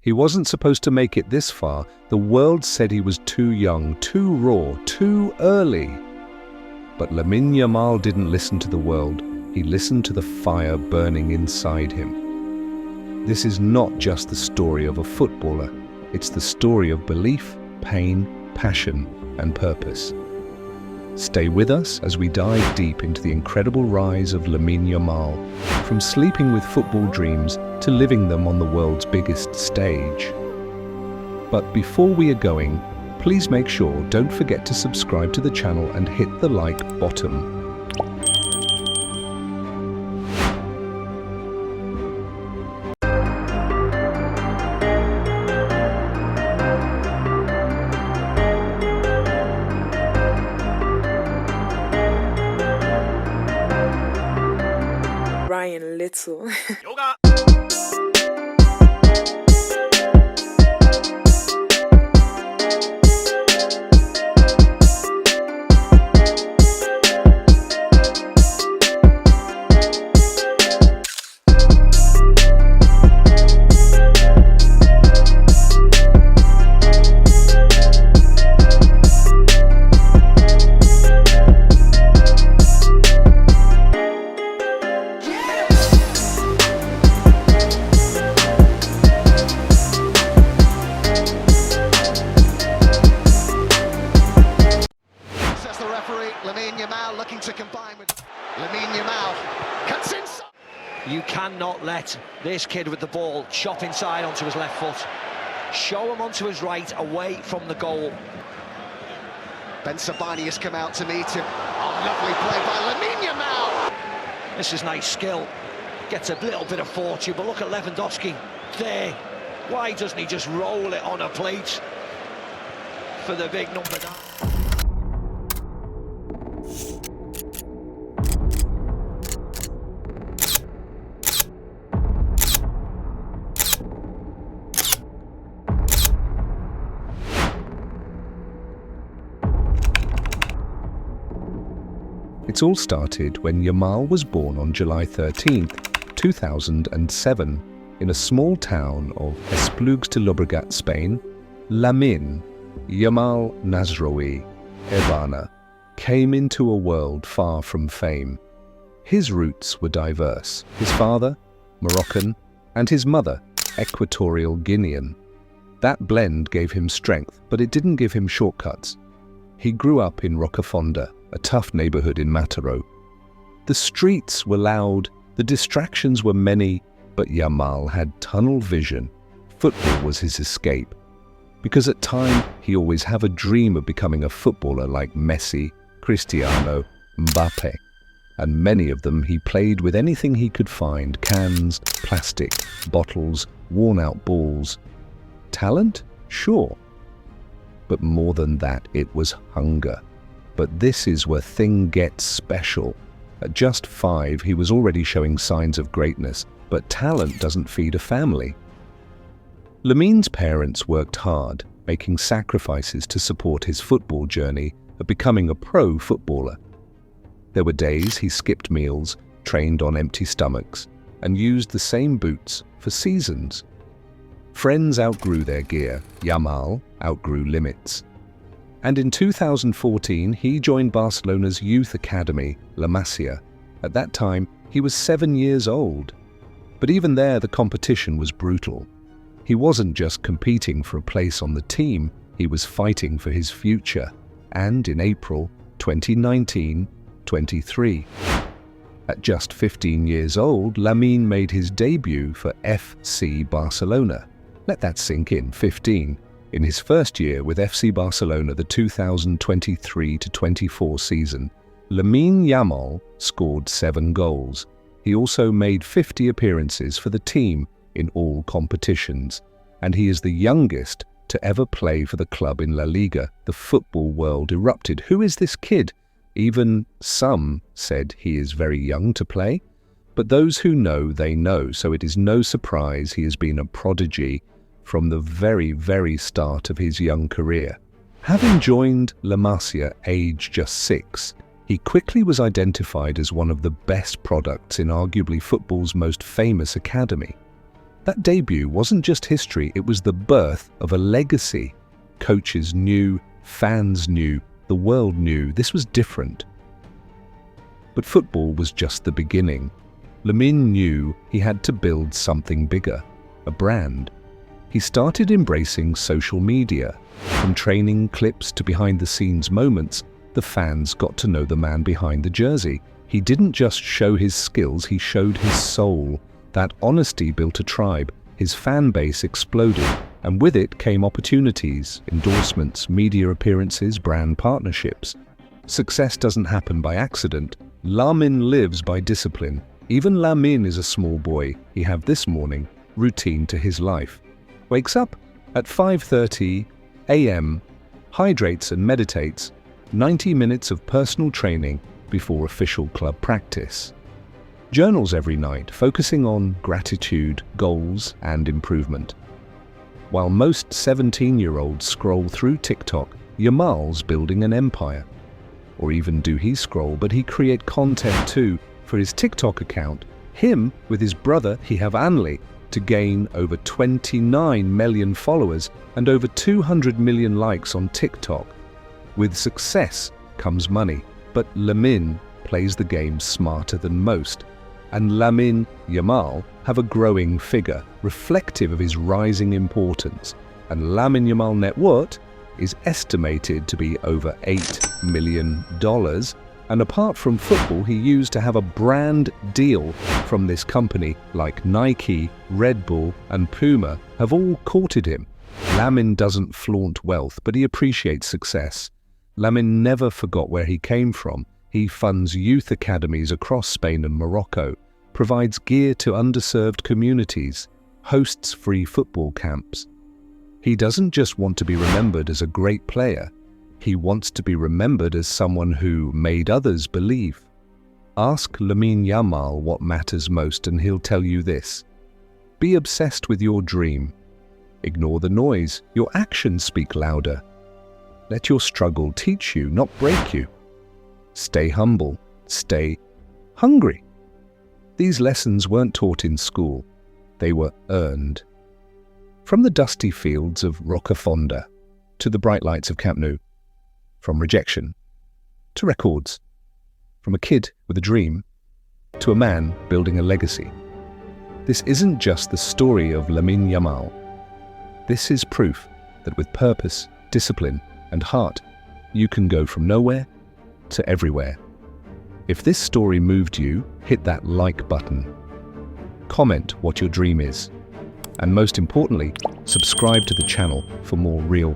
He wasn't supposed to make it this far. The world said he was too young, too raw, too early. But Lamine Yamal didn't listen to the world. He listened to the fire burning inside him. This is not just the story of a footballer. It's the story of belief, pain, passion, and purpose. Stay with us as we dive deep into the incredible rise of Lamine Yamal, from sleeping with football dreams to living them on the world's biggest stage. But before we are going, please make sure don't forget to subscribe to the channel and hit the like button. Little. Yoga. Lamine Yamal looking to combine with Lamine Yamal. Cuts inside. You cannot let this kid with the ball chop inside onto his left foot. Show him onto his right, away from the goal. Ben Sabani has come out to meet him. Oh, lovely play by Lamine Yamal. This is nice skill. Gets a little bit of fortune, but look at Lewandowski there. Why doesn't he just roll it on a plate for the big number 9? It all started when Yamal was born on July 13th, 2007, in a small town of Esplugues de Llobregat, Spain. Lamine Yamal Nasraoui Ebana came into a world far from fame. His roots were diverse. His father, Moroccan, and his mother, Equatorial Guinean. That blend gave him strength, but it didn't give him shortcuts. He grew up in Rocafonda, a tough neighborhood in Mataró. The streets were loud, the distractions were many, but Yamal had tunnel vision. Football was his escape. Because at times, he always had a dream of becoming a footballer like Messi, Cristiano, Mbappe. And many of them he played with anything he could find: cans, plastic, bottles, worn-out balls. Talent? Sure. But more than that, it was hunger. But this is where things get special. At just 5, he was already showing signs of greatness, but talent doesn't feed a family. Lamine's parents worked hard, making sacrifices to support his football journey of becoming a pro footballer. There were days he skipped meals, trained on empty stomachs, and used the same boots for seasons. Friends outgrew their gear, Yamal outgrew limits. And in 2014, he joined Barcelona's youth academy, La Masia. At that time, he was 7 years old. But even there, the competition was brutal. He wasn't just competing for a place on the team, he was fighting for his future. And in April 2019-23, at just 15 years old, Lamine made his debut for FC Barcelona. Let that sink in, 15. In his first year with FC Barcelona, the 2023-24 season, Lamine Yamal scored 7 goals. He also made 50 appearances for the team in all competitions, and he is the youngest to ever play for the club in La Liga. The football world erupted. Who is this kid? Even some said he is very young to play, but those who know, they know, so it is no surprise he has been a prodigy from the very, very start of his young career. Having joined La Masia aged just 6, he quickly was identified as one of the best products in arguably football's most famous academy. That debut wasn't just history, it was the birth of a legacy. Coaches knew, fans knew, the world knew this was different. But football was just the beginning. Lamine knew he had to build something bigger, a brand. He started embracing social media. From training clips to behind-the-scenes moments, the fans got to know the man behind the jersey. He didn't just show his skills, he showed his soul. That honesty built a tribe. His fan base exploded, and with it came opportunities, endorsements, media appearances, brand partnerships. Success doesn't happen by accident. Lamine lives by discipline. Even Lamine is a small boy. He have this morning routine to his life. Wakes up at 5:30 a.m., hydrates and meditates, 90 minutes of personal training before official club practice. Journals every night, focusing on gratitude, goals, and improvement. While most 17-year-olds scroll through TikTok, Yamal's building an empire. Or even do he scroll, but he create content too. For his TikTok account, him with his brother, he have Anli, to gain over 29 million followers and over 200 million likes on TikTok. With success comes money, but Lamine plays the game smarter than most. And Lamine Yamal have a growing figure, reflective of his rising importance. And Lamine Yamal net worth is estimated to be over $8 million. And apart from football, he used to have a brand deal from this company like Nike, Red Bull, and Puma have all courted him. Lamine doesn't flaunt wealth, but he appreciates success. Lamine never forgot where he came from. He funds youth academies across Spain and Morocco, provides gear to underserved communities, hosts free football camps. He doesn't just want to be remembered as a great player. He wants to be remembered as someone who made others believe. Ask Lamine Yamal what matters most and he'll tell you this. Be obsessed with your dream. Ignore the noise. Your actions speak louder. Let your struggle teach you, not break you. Stay humble. Stay hungry. These lessons weren't taught in school. They were earned. From the dusty fields of Rocafonda to the bright lights of Camp Nou, from rejection to records, from a kid with a dream to a man building a legacy. This isn't just the story of Lamine Yamal. This is proof that with purpose, discipline, and heart, you can go from nowhere to everywhere. If this story moved you, hit that like button. Comment what your dream is. And most importantly, subscribe to the channel for more real